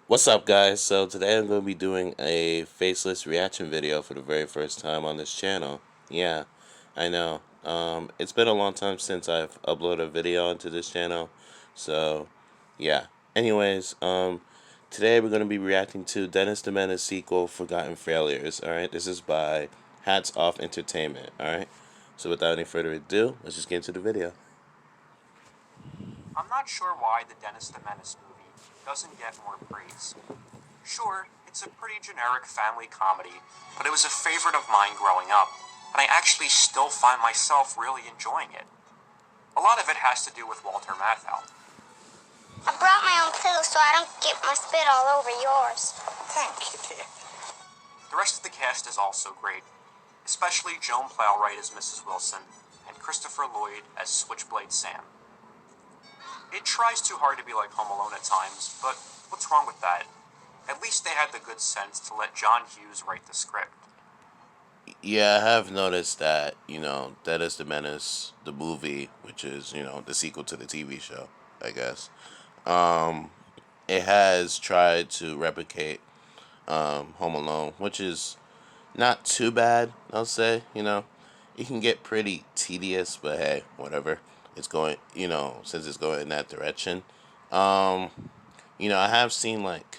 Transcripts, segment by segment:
What's up, guys? So today I'm going to be doing a faceless reaction video for the very first time on this channel. Yeah, I know. It's been a long time since I've uploaded a video onto this channel. So, yeah. Anyways, today we're going to be reacting to Dennis the Menace sequel, Forgotten Failures. Alright, this is by Hats Off Entertainment. Alright, so without any further ado, let's just get into the video. I'm not sure why the Dennis the Menace movie doesn't get more praise. Sure, it's a pretty generic family comedy, but it was a favorite of mine growing up, and I actually still find myself really enjoying it. A lot of it has to do with Walter Matthau. I brought my own pillow so I don't get my spit all over yours. Thank you, dear. The rest of the cast is also great, especially Joan Plowright as Mrs. Wilson and Christopher Lloyd as Switchblade Sam. It tries too hard to be like Home Alone at times, but what's wrong with that? At least they had the good sense to let John Hughes write the script. Yeah, I have noticed that, Dennis the Menace, the movie, which is, the sequel to the TV show, I guess. It has tried to replicate Home Alone, which is not too bad, I'll say, It can get pretty tedious, but hey, whatever. It's going, since it's going in that direction. I have seen, like,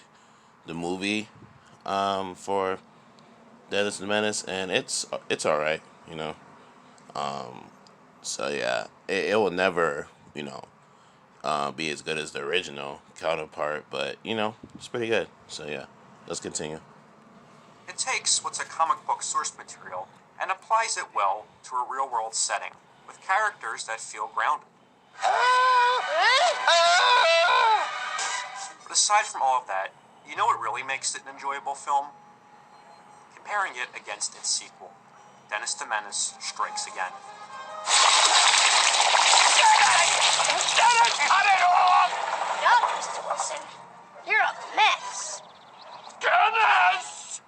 the movie for Dennis the Menace, and it's alright, So yeah, it will never, be as good as the original counterpart, but it's pretty good. So yeah, let's continue. It takes what's a comic book source material and applies it well to a real-world setting, with characters that feel grounded. But aside from all of that, you know what really makes it an enjoyable film? Comparing it against its sequel, Dennis the Menace Strikes Again. Dennis, cut it off! No, Mr. Wilson, you're a mess. Dennis!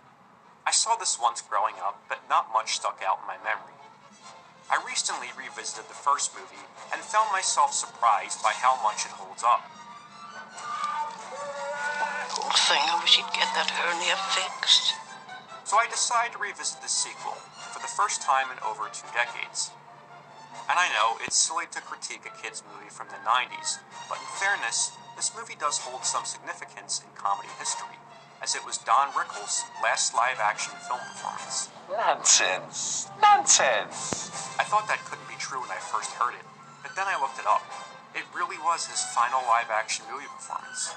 I saw this once growing up, but not much stuck out in my memory. I recently revisited the first movie and found myself surprised by how much it holds up. Poor thing, I wish he'd get that hernia fixed. So I decided to revisit the sequel for the first time in over 2 decades. And I know it's silly to critique a kid's movie from the 90s, but in fairness, this movie does hold some significance in comedy history, as it was Don Rickles' last live-action film performance. Nonsense. Nonsense. I thought that couldn't be true when I first heard it, but then I looked it up. It really was his final live-action movie performance.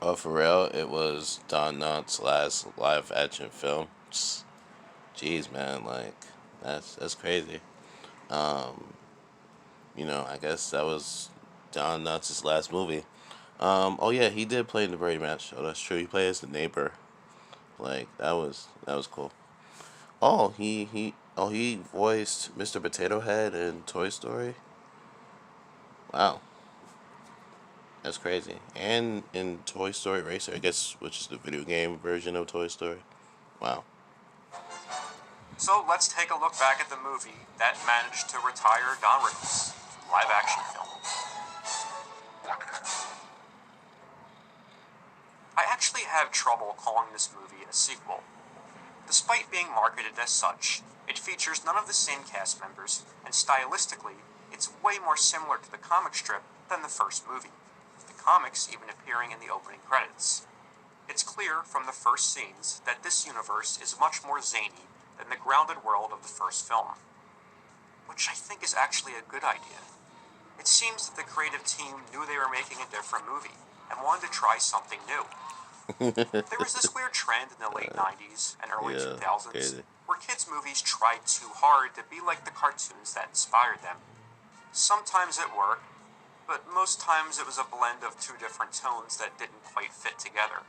Oh, for real? It was Don Knotts' last live-action film? Jeez, man, like, that's crazy. I guess that was Don Knotts' last movie. Oh yeah, he did play in the Brady Match Show. That's true. He played as the neighbor. Like that was cool. Oh, he voiced Mr. Potato Head in Toy Story. Wow, that's crazy. And in Toy Story Racer, I guess, which is the video game version of Toy Story. Wow. So let's take a look back at the movie that managed to retire Don Rickles from live-action film. I actually have trouble calling this movie a sequel. Despite being marketed as such, it features none of the same cast members, and stylistically, it's way more similar to the comic strip than the first movie, with the comics even appearing in the opening credits. It's clear from the first scenes that this universe is much more zany than the grounded world of the first film, which I think is actually a good idea. It seems that the creative team knew they were making a different movie and wanted to try something new. There was this weird trend in the late 90s and early 2000s crazy. where kids' movies tried too hard to be like the cartoons that inspired them. Sometimes it worked, but most times it was a blend of 2 different tones that didn't quite fit together.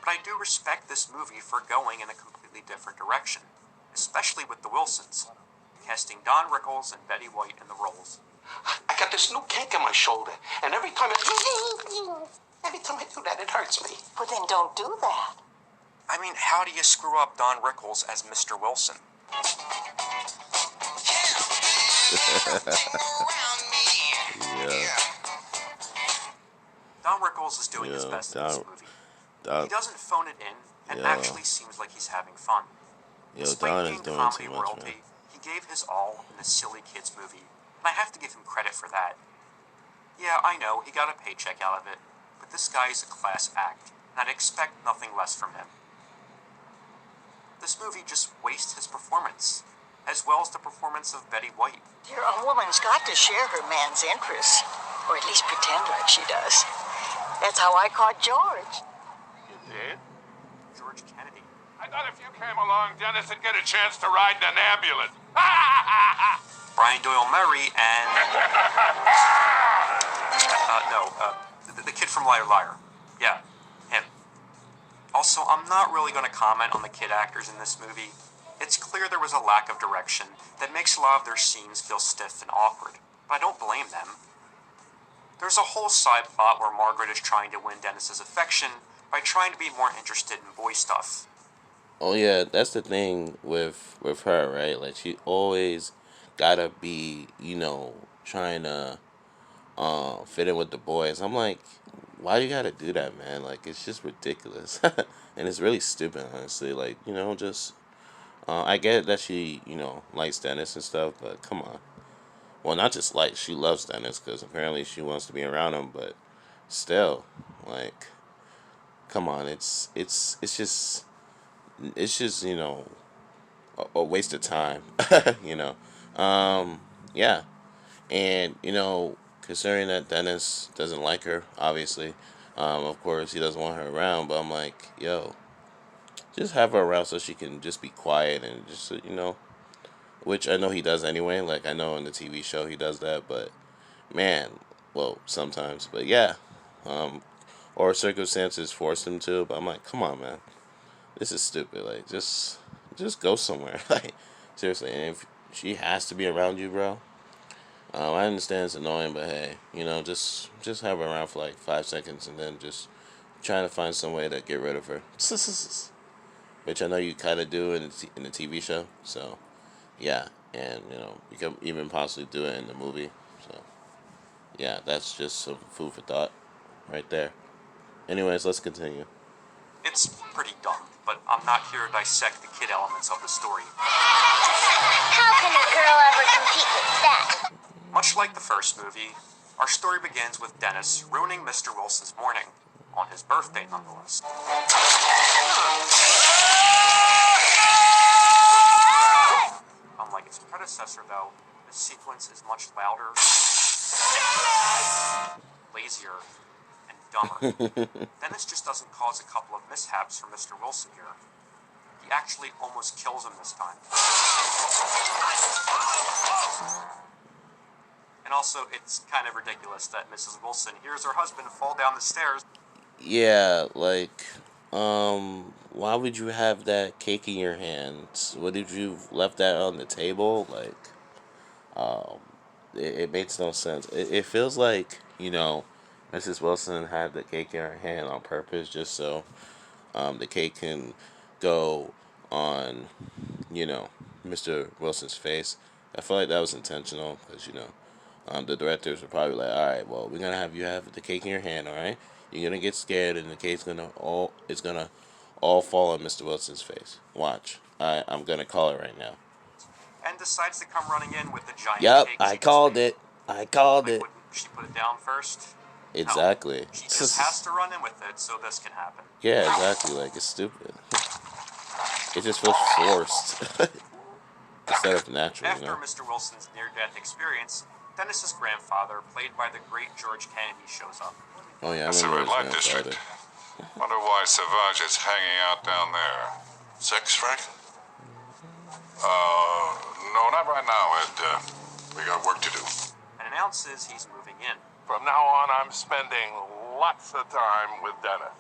But I do respect this movie for going in a completely different direction, especially with the Wilsons, casting Don Rickles and Betty White in the roles. I got this new kink in my shoulder, and every time I do that, it hurts me. Well, then don't do that. I mean, how do you screw up Don Rickles as Mr. Wilson? Yeah. Don Rickles is doing his best in this Don- movie. He doesn't phone it in and Yo. actually seems like he's having fun. Yo, Despite Don being is doing comedy too much, royalty, man. he gave his all in the silly kids movie, and I have to give him credit for that. Yeah, I know, he got a paycheck out of it, but this guy is a class act, and I'd expect nothing less from him. This movie just wastes his performance, as well as the performance of Betty White. Dear, a woman's got to share her man's interests, or at least pretend like she does. That's how I caught George. You did? George Kennedy. I thought if you came along, Dennis would get a chance to ride in an ambulance. Brian Doyle Murray and... the kid from Liar Liar. Yeah, him. Also, I'm not really going to comment on the kid actors in this movie. It's clear there was a lack of direction that makes a lot of their scenes feel stiff and awkward, but I don't blame them. There's a whole side plot where Margaret is trying to win Dennis's affection by trying to be more interested in boy stuff. Oh yeah, that's the thing with her, right? Like she always gotta be, trying to fit in with the boys. I'm like, why do you gotta do that, man? Like it's just ridiculous, and it's really stupid, honestly. Like just I get that she likes Dennis and stuff, but come on. Well, not just like she loves Dennis because apparently she wants to be around him, but still, like, come on. It's just a waste of time. you know. Yeah, and considering that Dennis doesn't like her, obviously, of course he doesn't want her around. But I'm like, yo, just have her around so she can just be quiet and just which I know he does anyway. Like I know in the TV show he does that, but man, well sometimes, but yeah, or circumstances force him to. But I'm like, come on, man, this is stupid. Like just go somewhere. Like seriously, and if she has to be around you, bro. I understand it's annoying, but hey, just have her around for like 5 seconds and then just trying to find some way to get rid of her. Which I know you kind of do in the TV show. So yeah, and you can even possibly do it in the movie. So yeah, that's just some food for thought, right there. Anyways, let's continue. It's pretty dumb, but I'm not here to dissect the kid elements of the story. How can a girl ever compete with that? Much like the first movie, our story begins with Dennis ruining Mr. Wilson's morning, on his birthday nonetheless. Unlike its predecessor, though, the sequence is much louder, lazier, and dumber. Dennis just doesn't cause a couple of mishaps for Mr. Wilson here. He actually almost kills him this time. And also, it's kind of ridiculous that Mrs. Wilson hears her husband fall down the stairs. Yeah, like, why would you have that cake in your hands? What did you left that on the table? Like, it makes no sense. It feels like Mrs. Wilson had the cake in her hand on purpose, just so the cake can go on, Mr. Wilson's face. I feel like that was intentional because the directors were probably like, all right, well, we're gonna have you have the cake in your hand, all right? You're gonna get scared, and the cake's gonna all fall on Mr. Wilson's face. Watch, I'm gonna call it right now. And decides to come running in with the giant Yep, cake. I called it. I called it. Wouldn't she put it down first? Exactly. No, she just has to run in with it so this can happen. Yeah, exactly. Like it's stupid. It just feels forced instead of natural. After Mr. Wilson's near-death experience, Dennis's grandfather, played by the great George Kennedy, shows up. Oh yeah, I That's the remember red his light district. grandfather. Wonder why Savage is hanging out down there. Sex, Frank? No, not right now, Ed. We got work to do. And announces he's moving in. From now on, I'm spending lots of time with Dennis.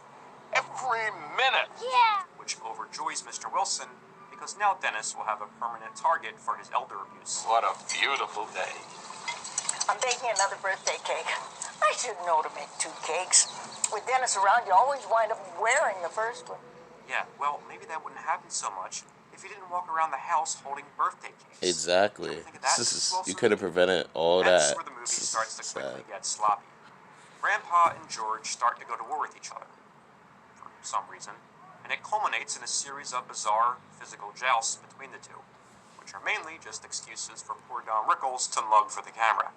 Every minute. Yeah. Which overjoys Mr. Wilson, because now Dennis will have a permanent target for his elder abuse. What a beautiful day. I'm baking another birthday cake. I should know to make 2 cakes. With Dennis around, you always wind up wearing the first one. Yeah, well, maybe that wouldn't happen so much if he didn't walk around the house holding birthday cakes. Exactly. Think of that, Mrs. Wilson? You could have prevented all That's that. where the movie starts to quickly Sad. get sloppy. Grandpa and George start to go to war with each other. For some reason, and it culminates in a series of bizarre physical jousts between the two, which are mainly just excuses for poor Don Rickles to mug for the camera.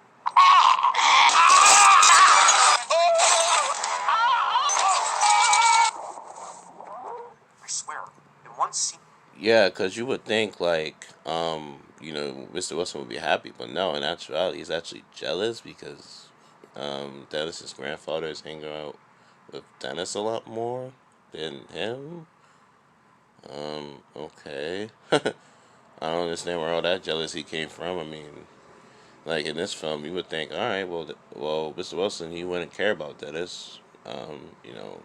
I swear, in one scene... Yeah, because you would think, like, Mr. Wilson would be happy, but no, in actuality, he's actually jealous because Dennis's grandfather is hanging out with Dennis a lot more than him. Okay. I don't understand where all that jealousy came from. I mean, like in this film, you would think, all right, well, Mr. Wilson, he wouldn't care about Dennis. Um, you know,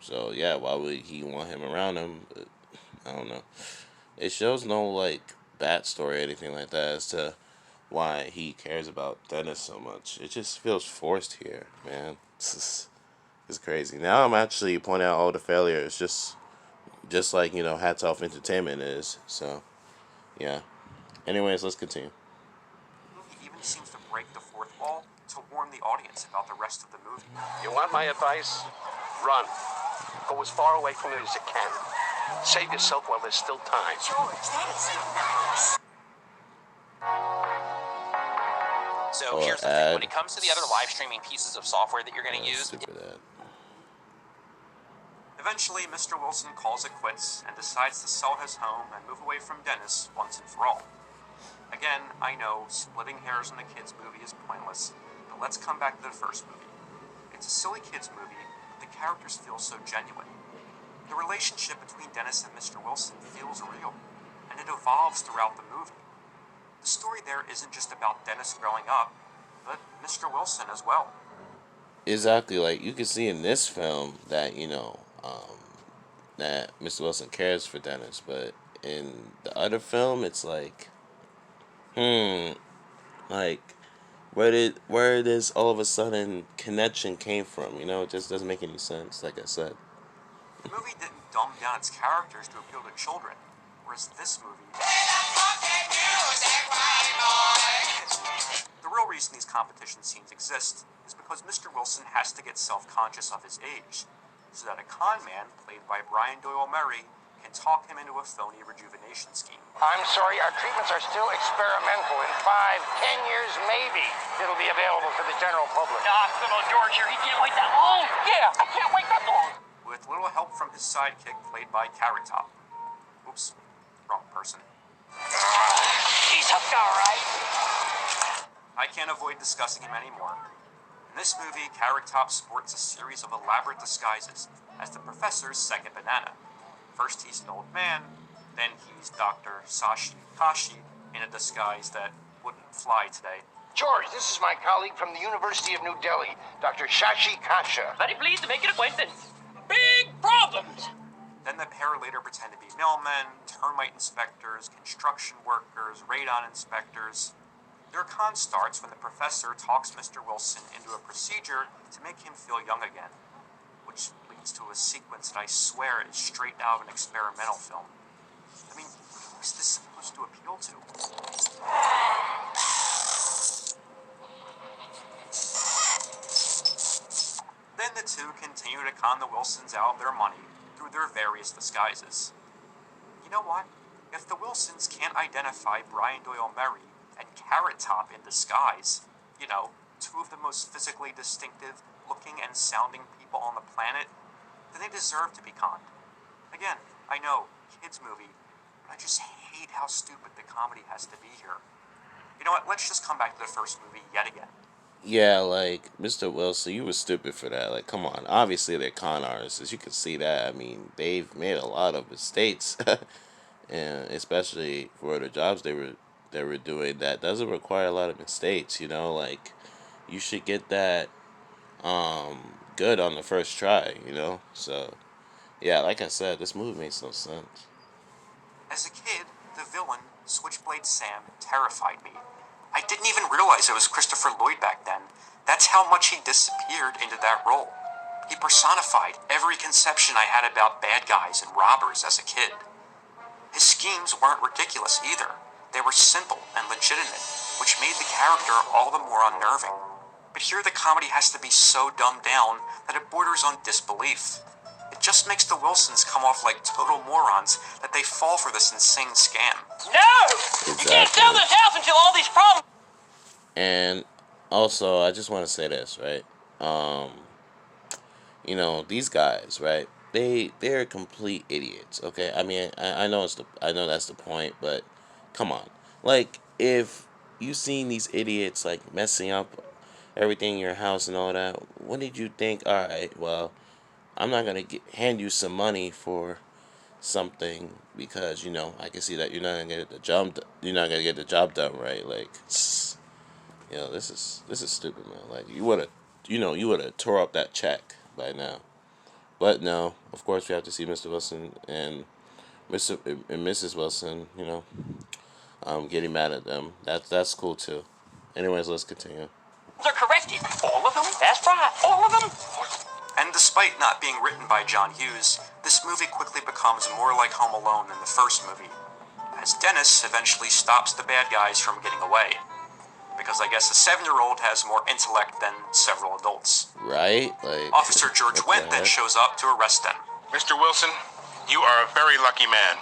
so yeah, why would he want him around him? But, I don't know. It shows no like backstory or anything like that as to why he cares about Dennis so much. It just feels forced here, man. It's crazy. Now I'm actually pointing out all the failures, just like Hats Off Entertainment is. So yeah. Anyways, let's continue. He even seems to break the fourth wall to warn the audience about the rest of the movie. You want my advice? Run. Go as far away from it as you can. Save yourself while there's still time. George, that isn't nice. So Or here's the thing. ad. When it comes to the other live streaming pieces of software that you're going to use, Stupid ad. Eventually, Mr. Wilson calls it quits and decides to sell his home and move away from Dennis once and for all. Again, I know splitting hairs in a kids' movie is pointless, but let's come back to the first movie. It's a silly kids' movie, but the characters feel so genuine. The relationship between Dennis and Mr. Wilson feels real, and it evolves throughout the movie. The story there isn't just about Dennis growing up, but Mr. Wilson as well. Exactly, like you can see in this film that that Mr. Wilson cares for Dennis, but in the other film, it's like, like where this all of a sudden connection came from? It just doesn't make any sense. Like I said, The movie didn't dumb down its characters to appeal to children, whereas this movie... The real reason these competition scenes exist is because Mr. Wilson has to get self-conscious of his age, so that a con man, played by Brian Doyle Murray, can talk him into a phony rejuvenation scheme. I'm sorry, our treatments are still experimental. In 5, 10 years, maybe it'll be available to the general public. Little George here, he can't wait that long. Yeah, I can't wait that long. With little help from his sidekick, played by Carrot Top. Oops, wrong person. He's hooked, all right. I can't avoid discussing him anymore. In this movie, Carrot Top sports a series of elaborate disguises as the professor's second banana. First he's an old man, then he's Dr. Sashi Kashi in a disguise that wouldn't fly today. George, this is my colleague from the University of New Delhi, Dr. Shashi Kasha. Very pleased to make your acquaintance. Big problems. Then the pair later pretend to be mailmen, termite inspectors, construction workers, radon inspectors. Their con starts when the professor talks Mr. Wilson into a procedure to make him feel young again, which leads to a sequence that I swear is straight out of an experimental film. I mean, who's this supposed to appeal to? Then the two continue to con the Wilsons out of their money through their various disguises. You know what? If the Wilsons can't identify Brian Doyle Murray and Carrot Top in disguise, two of the most physically distinctive looking and sounding people on the planet, then they deserve to be conned. Again, I know, kids movie, but I just hate how stupid the comedy has to be here. You know what, let's just come back to the first movie yet again. yeah, like Mr. Wilson, you were stupid for that. Like, come on. Obviously, they're con artists. You can see that. I mean, they've made a lot of mistakes, and especially for the jobs they were doing, that doesn't require a lot of mistakes. Like you should get that good on the first try. So yeah, like I said, this movie makes no sense. As a kid, the villain, Switchblade Sam, terrified me. I didn't even realize it was Christopher Lloyd back then. That's how much he disappeared into that role. He personified every conception I had about bad guys and robbers as a kid. His schemes weren't ridiculous either. They were simple and legitimate, which made the character all the more unnerving. But here the comedy has to be so dumbed down that it borders on disbelief. It just makes the Wilsons come off like total morons that they fall for this insane scam. No! You can't sell this house until all these problems. And also, I just want to say this, right? You know, these guys, right? They're complete idiots. Okay, I mean, I know I know that's the point, but come on, like if you seen these idiots like messing up everything in your house and all that, what did you think? All right, well, I'm not gonna hand you some money for something because you know I can see that you're not gonna get the job. You're not gonna get the job done right. Like, you know, this is stupid, man. Like you would have tore up that check by now. But no, of course we have to see Mr. Wilson and Mrs. Wilson, you know, getting mad at them. That's cool too. Anyways, let's continue. Are corrected. All of them? That's right. All of them? And despite not being written by John Hughes, this movie quickly becomes more like Home Alone than the first movie, as Dennis eventually stops the bad guys from getting away. Because I guess a 7-year-old has more intellect than several adults. Right? Like Officer George Wendt then shows up to arrest them. Mr. Wilson, you are a very lucky man.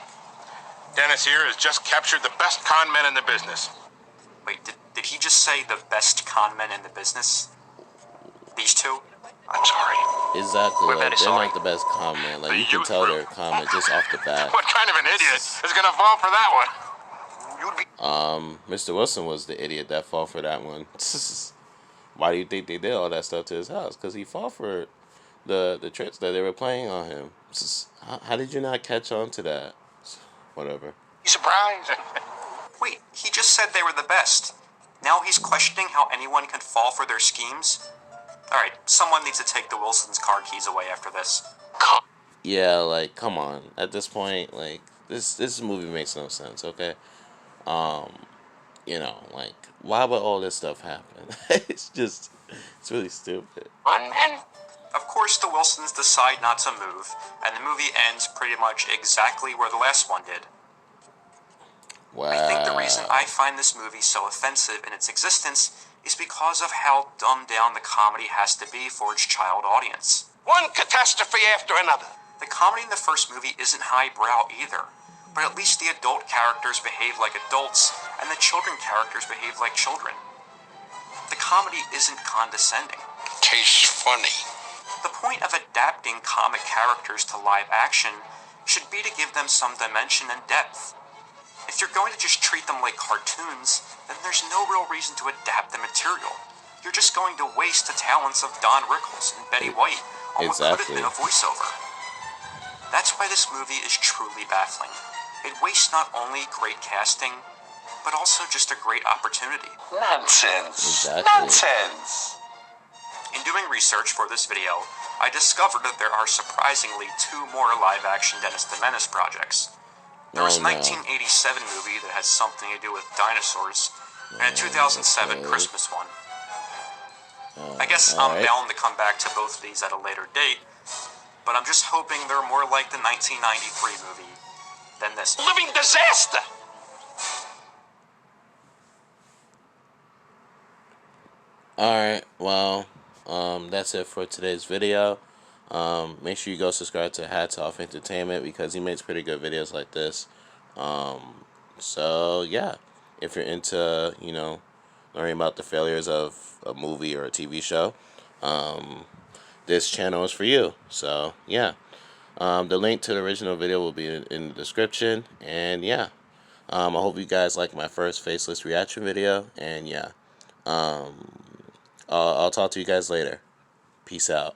Dennis here has just captured the best con men in the business. Wait, did he just say the best con men in the business? These two? I'm sorry. Exactly. We're Like, very they're sorry. not the best comment. Like you can tell they're comment just off the bat. What kind of an idiot is gonna fall for that one? You'd be Mr. Wilson was the idiot that fell for that one. Why do you think they did all that stuff to his house? Because he fell for the tricks that they were playing on him. How did you not catch on to that? Whatever. surprised. Wait, he just said they were the best. Now he's questioning how anyone can fall for their schemes? Alright, someone needs to take the Wilson's car keys away after this. Yeah, like come on. At this point, like this movie makes no sense. Okay. You know, like, why would all this stuff happen? It's really stupid. Of course, the Wilsons decide not to move, and the movie ends pretty much exactly where the last one did. Wow. I think the reason I find this movie so offensive in its existence is because of how dumbed down the comedy has to be for its child audience. One catastrophe after another. The comedy in the first movie isn't highbrow either, but at least the adult characters behave like adults, and the children characters behave like children. The comedy isn't condescending. Tastes funny. The point of adapting comic characters to live action should be to give them some dimension and depth. If you're going to just treat them like cartoons, then there's no real reason to adapt the material. You're just going to waste the talents of Don Rickles and Betty White on what could have been a voiceover. That's why this movie is truly baffling. It wastes not only great casting, but also just a great opportunity. Nonsense. Exactly. Nonsense. In doing research for this video, I discovered that there are surprisingly 2 more live-action Dennis the Menace projects. There was a 1987 movie that has something to do with dinosaurs, and a 2007 Christmas one. I guess I'm bound to come back to both of these at a later date, but I'm just hoping they're more like the 1993 movie than this. Living disaster. Alright, well, that's it for today's video. Make sure you go subscribe to Hats Off Entertainment because he makes pretty good videos like this. So yeah, if you're into, you know, learning about the failures of a movie or a TV show, this channel is for you. So yeah, the link to the original video will be in the description. And yeah, I hope you guys like my first faceless reaction video. And yeah, I'll talk to you guys later. Peace out.